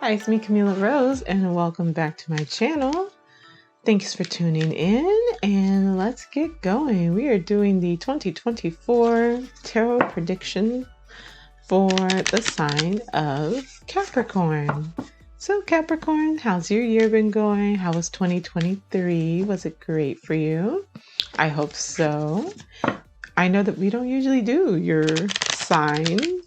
Hi, it's me, Camila Rose, and welcome back to my channel. Thanks for tuning in, and let's get going. We are doing the 2024 tarot prediction for the sign of Capricorn. So Capricorn, how's your year been going? How was 2023? Was it great for you? I hope so. I know that we don't usually do your sign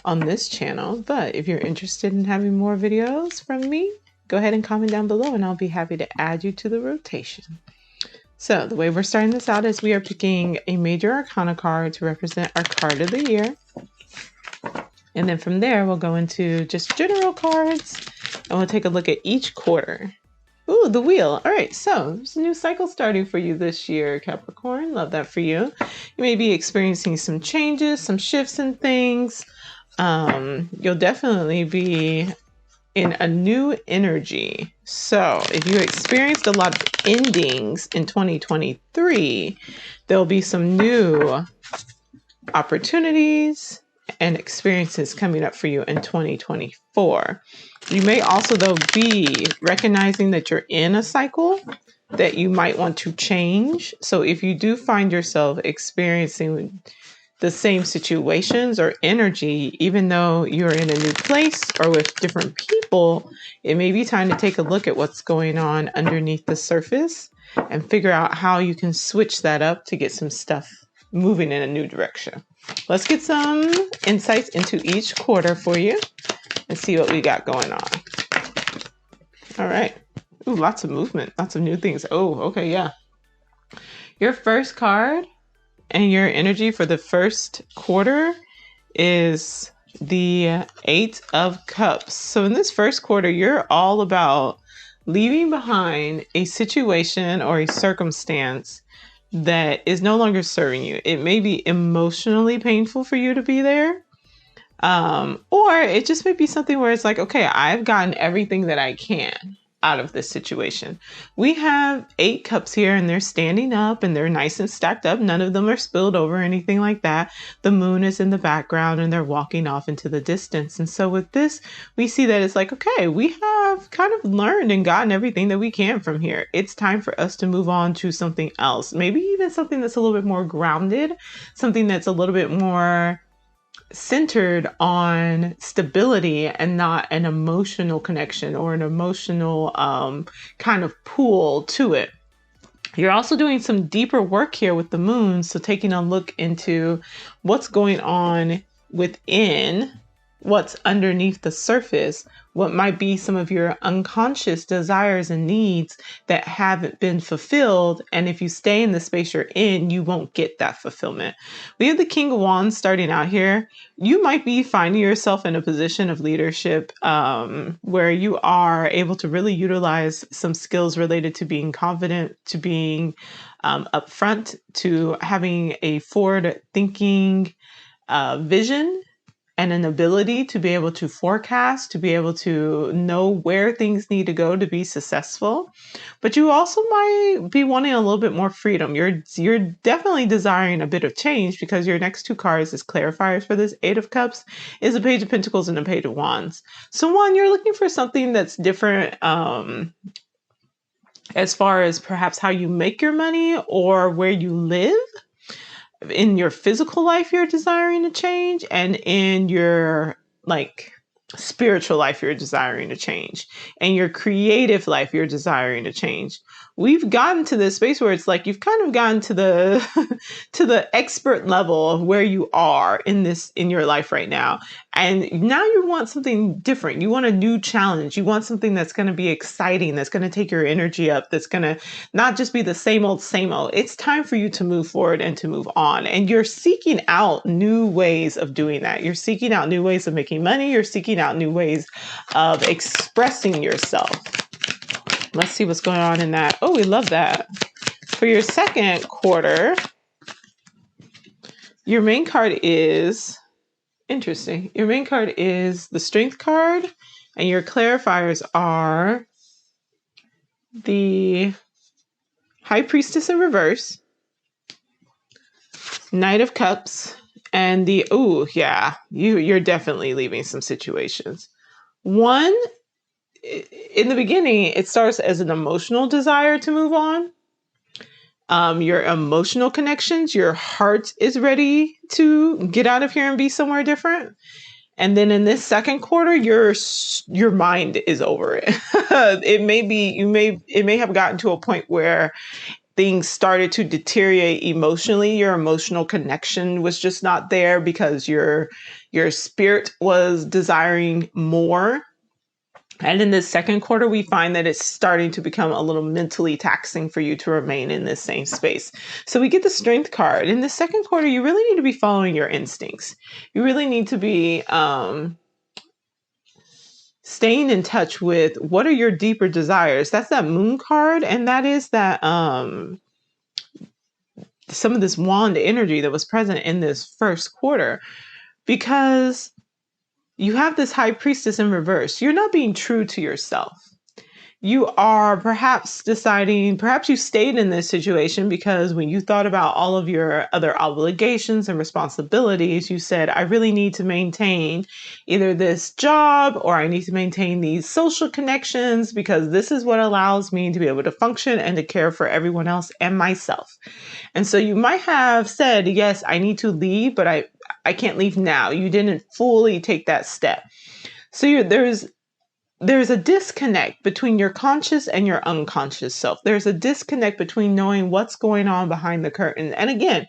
on this channel, but if you're interested in having more videos from me, go ahead and comment down below and I'll be happy to add you to the rotation. So the way we're starting this out is we are picking a major arcana card to represent our card of the year. And then from there, we'll go into just general cards and we'll take a look at each quarter. Ooh, the wheel. All right, so there's a new cycle starting for you this year, Capricorn. Love that for you. You may be experiencing some changes, some shifts in things. You'll definitely be in a new energy. So if you experienced a lot of endings in 2023, there'll be some new opportunities and experiences coming up for you in 2024. You may also, though, be recognizing that you're in a cycle that you might want to change. So if you do find yourself experiencing the same situations or energy, even though you're in a new place or with different people, it may be time to take a look at what's going on underneath the surface and figure out how you can switch that up to get some stuff moving in a new direction. Let's get some insights into each quarter for you and see what we got going on. All right. Ooh, lots of movement, lots of new things. Oh, okay, yeah. Your first card and your energy for the first quarter is the Eight of Cups. So in this first quarter, you're all about leaving behind a situation or a circumstance that is no longer serving you. It may be emotionally painful for you to be there. Or it just may be something where it's like, okay, I've gotten everything that I can out of this situation. We have 8 cups here and they're standing up and they're nice and stacked up. None of them are spilled over or anything like that. The moon is in the background and they're walking off into the distance. And so with this, we see that it's like, okay, we have kind of learned and gotten everything that we can from here. It's time for us to move on to something else. Maybe even something that's a little bit more grounded, something that's a little bit more centered on stability and not an emotional connection or an emotional kind of pull to it. You're also doing some deeper work here with the moon. So taking a look into what's going on within, what's underneath the surface, what might be some of your unconscious desires and needs that haven't been fulfilled. And if you stay in the space you're in, you won't get that fulfillment. We have the King of Wands starting out here. You might be finding yourself in a position of leadership where you are able to really utilize some skills related to being confident, to being upfront, to having a forward thinking vision and an ability to be able to forecast, to be able to know where things need to go to be successful. But you also might be wanting a little bit more freedom. You're definitely desiring a bit of change because your next 2 cards as clarifiers for this 8 of Cups is a Page of Pentacles and a Page of Wands. So one, you're looking for something that's different as far as perhaps how you make your money or where you live. In your physical life, you're desiring to change, and in your spiritual life, you're desiring to change, and your creative life, you're desiring to change. We've gotten to this space where it's like you've kind of gotten to the to the expert level of where you are in your life right now. And now you want something different. You want a new challenge. You want something that's going to be exciting, that's going to take your energy up, that's going to not just be the same old, same old. It's time for you to move forward and to move on. And you're seeking out new ways of doing that. You're seeking out new ways of making money. You're seeking out new ways of expressing yourself. Let's see what's going on in that. Oh, we love that. For your second quarter, your main card is interesting. Your main card is the Strength card, and your clarifiers are the High Priestess in reverse, Knight of Cups, and the, oh yeah, you're definitely leaving some situations. One, in the beginning, it starts as an emotional desire to move on. Your emotional connections, your heart is ready to get out of here and be somewhere different. And then in this second quarter, your mind is over it. It may have gotten to a point where things started to deteriorate emotionally. Your emotional connection was just not there because your spirit was desiring more. And in this second quarter, we find that it's starting to become a little mentally taxing for you to remain in this same space. So we get the Strength card. In the second quarter, you really need to be following your instincts. You really need to be staying in touch with what are your deeper desires. That's that Moon card. And that is that some of this wand energy that was present in this first quarter. Because you have this High Priestess in reverse. You're not being true to yourself. You are perhaps deciding, perhaps you stayed in this situation because when you thought about all of your other obligations and responsibilities, you said, I really need to maintain either this job or I need to maintain these social connections because this is what allows me to be able to function and to care for everyone else and myself. And so you might have said, yes, I need to leave, but I can't leave now. You didn't fully take that step. So there's a disconnect between your conscious and your unconscious self. There's a disconnect between knowing what's going on behind the curtain. And again,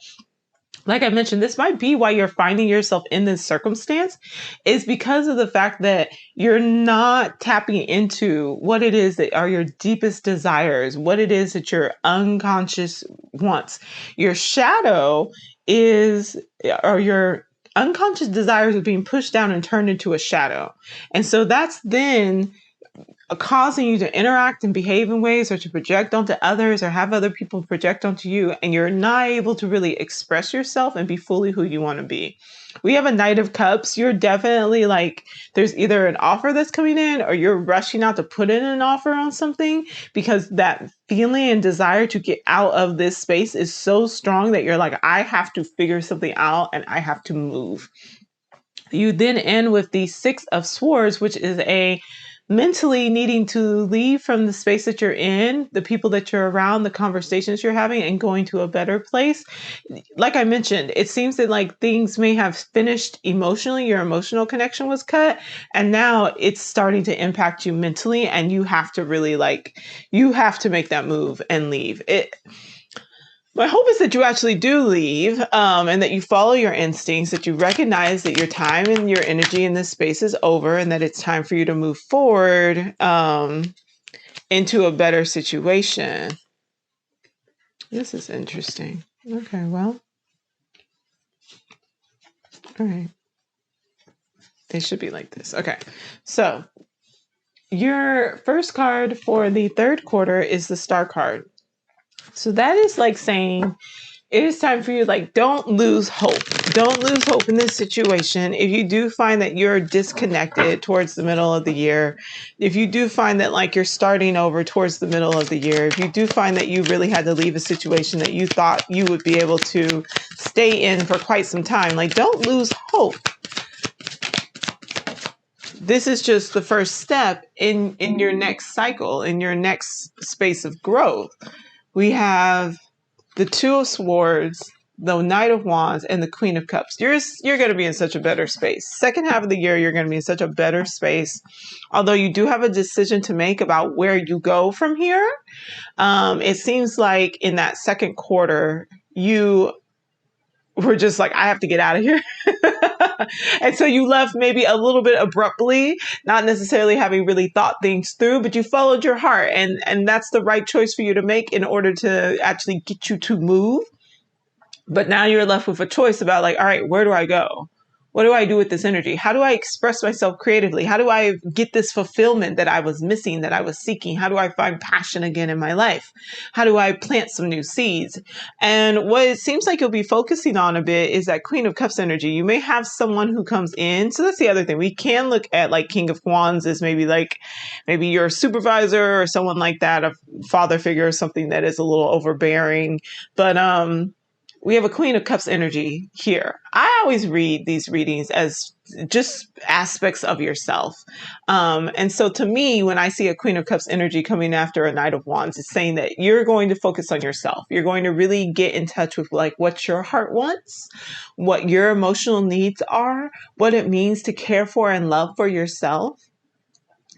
like I mentioned, this might be why you're finding yourself in this circumstance is because of the fact that you're not tapping into what it is that are your deepest desires, what it is that your unconscious wants. Your shadow or your unconscious desires are being pushed down and turned into a shadow. And so that's then causing you to interact and behave in ways or to project onto others or have other people project onto you. And you're not able to really express yourself and be fully who you want to be. We have a Knight of Cups. You're definitely like, there's either an offer that's coming in or you're rushing out to put in an offer on something because that feeling and desire to get out of this space is so strong that you're like, I have to figure something out and I have to move. You then end with the Six of Swords, which is a mentally needing to leave from the space that you're in, the people that you're around, the conversations you're having, and going to a better place. Like I mentioned, it seems that like things may have finished emotionally, your emotional connection was cut, and now it's starting to impact you mentally, and you have to really you have to make that move and leave. My hope is that you actually do leave and that you follow your instincts, that you recognize that your time and your energy in this space is over and that it's time for you to move forward into a better situation. This is interesting. Okay, well, all right. They should be like this. Okay, so your first card for the third quarter is the Star card. So that is like saying it is time for you, like, don't lose hope. Don't lose hope in this situation. If you do find that you're disconnected towards the middle of the year, if you do find that like you're starting over towards the middle of the year, if you do find that you really had to leave a situation that you thought you would be able to stay in for quite some time, like, don't lose hope. This is just the first step in your next cycle, in your next space of growth. We have the Two of Swords, the Knight of Wands, and the Queen of Cups. You're going to be in such a better space. Second half of the year, you're going to be in such a better space. Although you do have a decision to make about where you go from here. It seems like in that second quarter, you were just like, I have to get out of here. And so you left maybe a little bit abruptly, not necessarily having really thought things through, but you followed your heart. And that's the right choice for you to make in order to actually get you to move. But now you're left with a choice about like, all right, where do I go? What do I do with this energy? How do I express myself creatively? How do I get this fulfillment that I was missing, that I was seeking? How do I find passion again in my life? How do I plant some new seeds? And what it seems like you'll be focusing on a bit is that Queen of Cups energy. You may have someone who comes in. So that's the other thing. We can look at like King of Wands as maybe your supervisor or someone like that, a father figure or something that is a little overbearing. But we have a Queen of Cups energy here. I always read these readings as just aspects of yourself. And so to me, when I see a Queen of Cups energy coming after a Knight of Wands, it's saying that you're going to focus on yourself. You're going to really get in touch with like what your heart wants, what your emotional needs are, what it means to care for and love for yourself.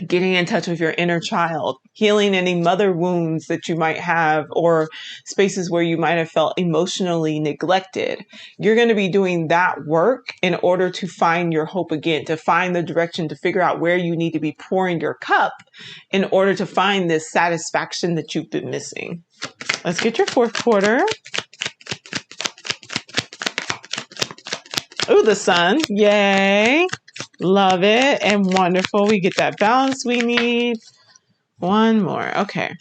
Getting in touch with your inner child, healing any mother wounds that you might have, or spaces where you might have felt emotionally neglected. You're going to be doing that work in order to find your hope again, to find the direction, to figure out where you need to be pouring your cup in order to find this satisfaction that you've been missing. Let's get your fourth quarter. Ooh, the sun. Yay. Love it. And wonderful. We get that balance we need. One more. Okay.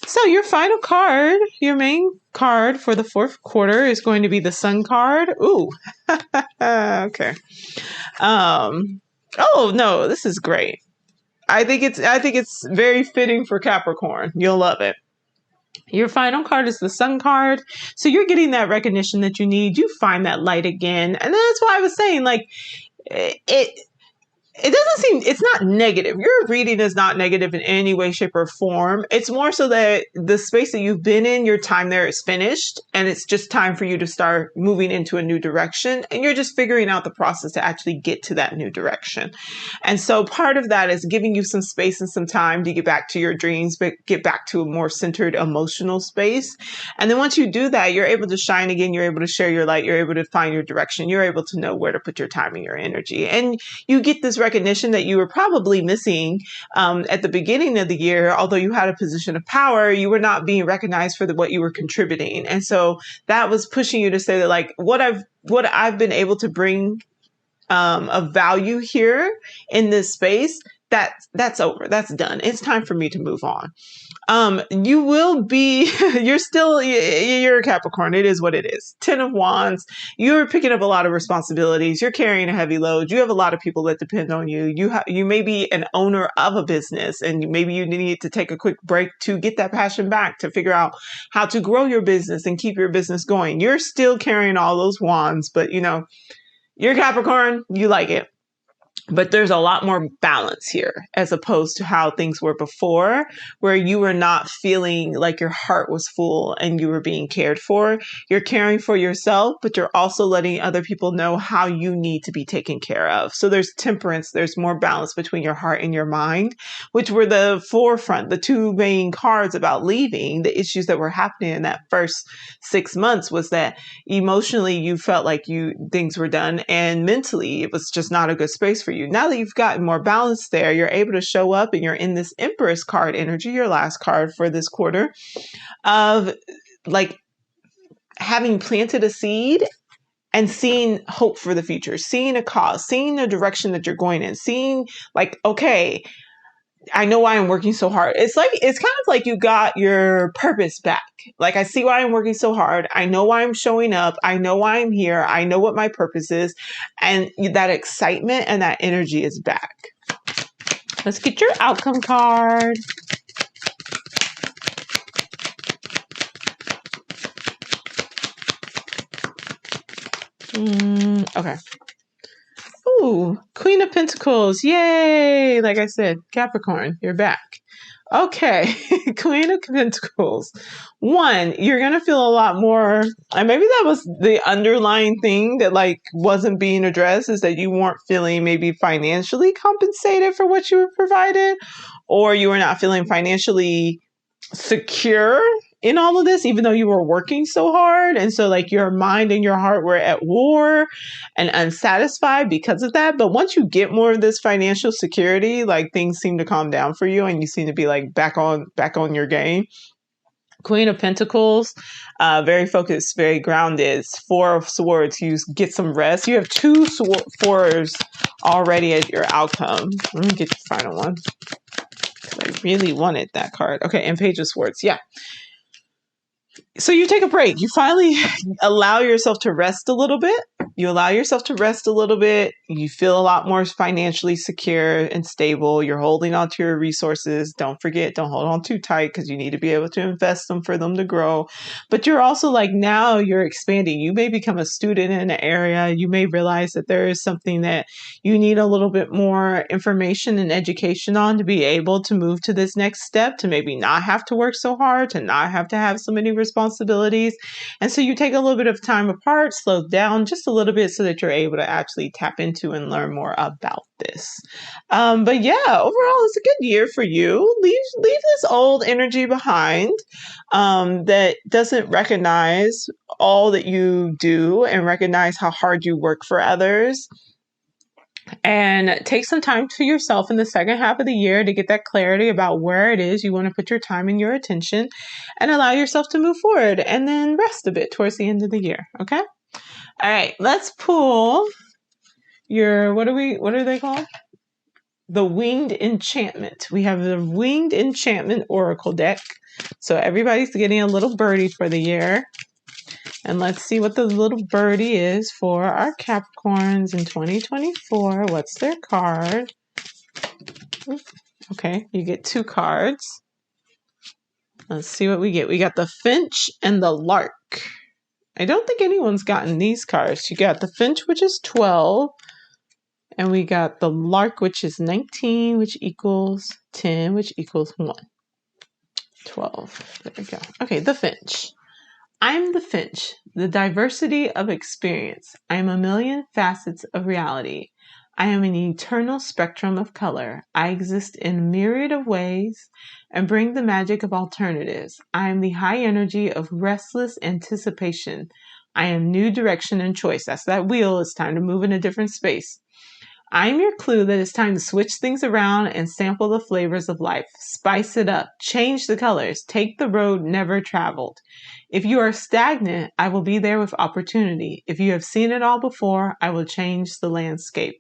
So your final card, your main card for the fourth quarter is going to be the sun card. Ooh. Okay. Oh no, this is great. I think it's very fitting for Capricorn. You'll love it. Your final card is the sun card. So you're getting that recognition that you need. You find that light again. And that's why I was saying, like, it doesn't seem, it's not negative. Your reading is not negative in any way, shape, or form. It's more so that the space that you've been in, your time there is finished, and it's just time for you to start moving into a new direction. And you're just figuring out the process to actually get to that new direction. And so part of that is giving you some space and some time to get back to your dreams, but get back to a more centered emotional space. And then once you do that, you're able to shine again. You're able to share your light. You're able to find your direction. You're able to know where to put your time and your energy. And you get this recognition that you were probably missing at the beginning of the year. Although you had a position of power, you were not being recognized for what you were contributing. And so that was pushing you to say that, like, what I've been able to bring of value here in this space, that's over. That's done. It's time for me to move on. You will be, you're a Capricorn. It is what it is. 10 of Wands. You're picking up a lot of responsibilities. You're carrying a heavy load. You have a lot of people that depend on you. You may be an owner of a business, and maybe you need to take a quick break to get that passion back, to figure out how to grow your business and keep your business going. You're still carrying all those wands, but you're Capricorn. You like it. But there's a lot more balance here as opposed to how things were before, where you were not feeling like your heart was full and you were being cared for. You're caring for yourself, but you're also letting other people know how you need to be taken care of. So there's temperance, there's more balance between your heart and your mind, which were the forefront, the two main cards about leaving. The issues that were happening in that first 6 months was that emotionally you felt like things were done, and mentally it was just not a good space for you. Now that you've gotten more balance there, you're able to show up and you're in this Empress card energy, your last card for this quarter, of like having planted a seed and seeing hope for the future, seeing a cause, seeing the direction that you're going in, seeing like, okay, I know why I'm working so hard. It's kind of like you got your purpose back. Like, I see why I'm working so hard. I know why I'm showing up. I know why I'm here. I know what my purpose is. And that excitement and that energy is back. Let's get your outcome card. Okay. Ooh, Queen of Pentacles. Yay. Like I said, Capricorn, you're back. Okay. Queen of Pentacles. One, you're going to feel a lot more, and maybe that was the underlying thing that like wasn't being addressed, is that you weren't feeling maybe financially compensated for what you were provided, or you were not feeling financially secure in all of this, even though you were working so hard. And so like your mind and your heart were at war and unsatisfied because of that. But once you get more of this financial security, like things seem to calm down for you and you seem to be like back on your game. Queen of Pentacles, very focused, very grounded. Four of Swords, you get some rest. You have two fours already as your outcome. Let me get the final one. I really wanted that card. Okay, and Page of Swords. Yeah. So you take a break. You finally allow yourself to rest a little bit. You allow yourself to rest a little bit. You feel a lot more financially secure and stable. You're holding on to your resources. Don't forget, don't hold on too tight because you need to be able to invest them for them to grow. But you're also like, now you're expanding. You may become a student in an area. You may realize that there is something that you need a little bit more information and education on to be able to move to this next step, to maybe not have to work so hard, to not have to have so many responsibilities. And so you take a little bit of time apart, slow down just a little bit so that you're able to actually tap into and learn more about this. But yeah, overall, it's a good year for you. Leave this old energy behind that doesn't recognize all that you do and recognize how hard you work for others. And take some time to yourself in the second half of the year to get that clarity about where it is you want to put your time and your attention, and allow yourself to move forward, and then rest a bit towards the end of the year. Okay. All right. Let's pull your, what are they called? The Winged Enchantment. We have the Winged Enchantment Oracle deck. So everybody's getting a little birdie for the year. And let's see what the little birdie is for our Capricorns in 2024. What's their card? Okay, you get 2 cards. Let's see what we get. We got the Finch and the Lark. I don't think anyone's gotten these cards. You got the Finch, which is 12. And we got the Lark, which is 19, which equals 10, which equals 1. 12. There we go. Okay, the Finch. I'm the Finch, the diversity of experience. I am a million facets of reality. I am an eternal spectrum of color. I exist in a myriad of ways and bring the magic of alternatives. I am the high energy of restless anticipation. I am new direction and choice. That's that wheel. It's time to move in a different space. I'm your clue that it's time to switch things around and sample the flavors of life. Spice it up. Change the colors. Take the road never traveled. If you are stagnant, I will be there with opportunity. If you have seen it all before, I will change the landscape.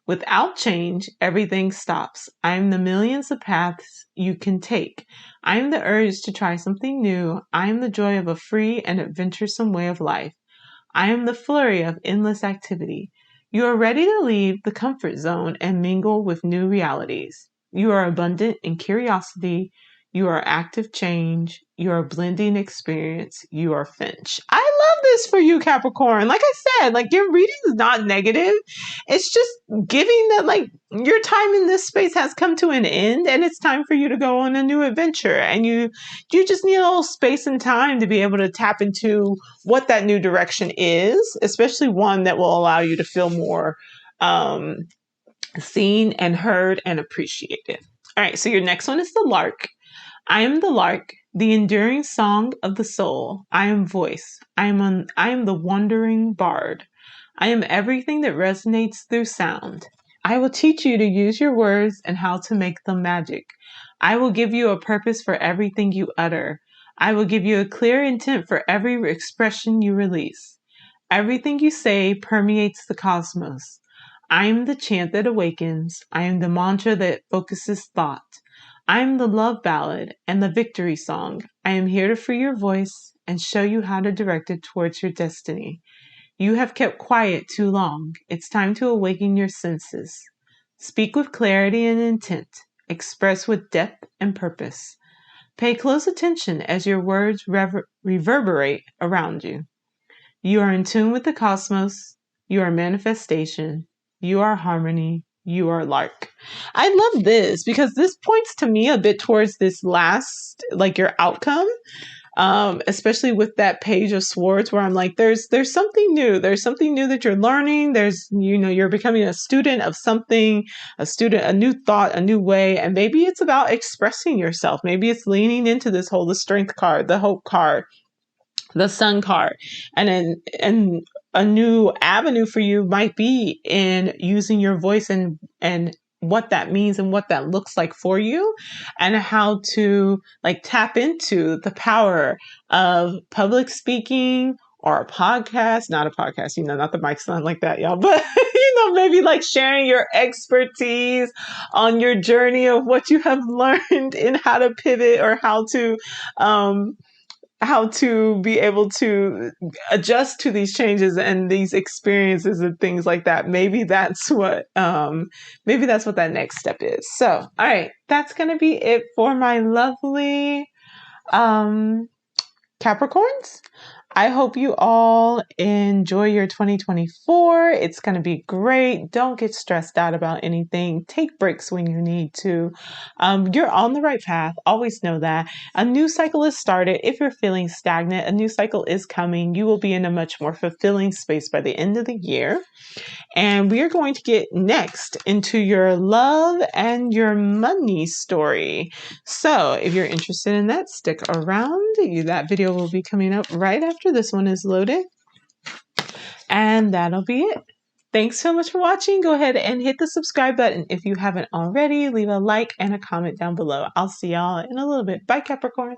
Without change, everything stops. I am the millions of paths you can take. I am the urge to try something new. I am the joy of a free and adventuresome way of life. I am the flurry of endless activity. You are ready to leave the comfort zone and mingle with new realities. You are abundant in curiosity. You are active change. You are blending experience. You are Finch. I love this for you, Capricorn. Like I said, like your reading is not negative. It's just giving that like your time in this space has come to an end and it's time for you to go on a new adventure. And you just need a little space and time to be able to tap into what that new direction is, especially one that will allow you to feel more seen and heard and appreciated. All right, so your next one is the Lark. I am the lark, the enduring song of the soul. I am voice. I am the wandering bard. I am everything that resonates through sound. I will teach you to use your words and how to make them magic. I will give you a purpose for everything you utter. I will give you a clear intent for every expression you release. Everything you say permeates the cosmos. I am the chant that awakens. I am the mantra that focuses thought. I am the love ballad and the victory song. I am here to free your voice and show you how to direct it towards your destiny. You have kept quiet too long. It's time to awaken your senses. Speak with clarity and intent. Express with depth and purpose. Pay close attention as your words reverberate around you. You are in tune with the cosmos. You are manifestation. You are harmony. You are Lark. I love this because this points to me a bit towards this last, like your outcome, especially with that Page of Swords where I'm like, there's something new. There's something new that you're learning. There's, you're becoming a student of something, a new thought, a new way. And maybe it's about expressing yourself. Maybe it's leaning into this whole, the Strength card, the Hope card, the Sun card, and a new avenue for you might be in using your voice and what that means and what that looks like for you, and how to like tap into the power of public speaking or a podcast, not a podcast, not the mic sound like that, y'all, but maybe like sharing your expertise on your journey of what you have learned in how to pivot or how to be able to adjust to these changes and these experiences and things like that. Maybe that's what that next step is. So, all right, that's going to be it for my lovely Capricorns. I hope you all enjoy your 2024. It's going to be great. Don't get stressed out about anything. Take breaks when you need to. You're on the right path. Always know that. A new cycle is started. If you're feeling stagnant, a new cycle is coming. You will be in a much more fulfilling space by the end of the year. And we are going to get next into your love and your money story. So if you're interested in that, stick around. That video will be coming up right after this one is loaded. And that'll be it. Thanks so much for watching. Go ahead and hit the subscribe button if you haven't already. Leave a like and a comment down below. I'll see y'all in a little bit. Bye, Capricorn.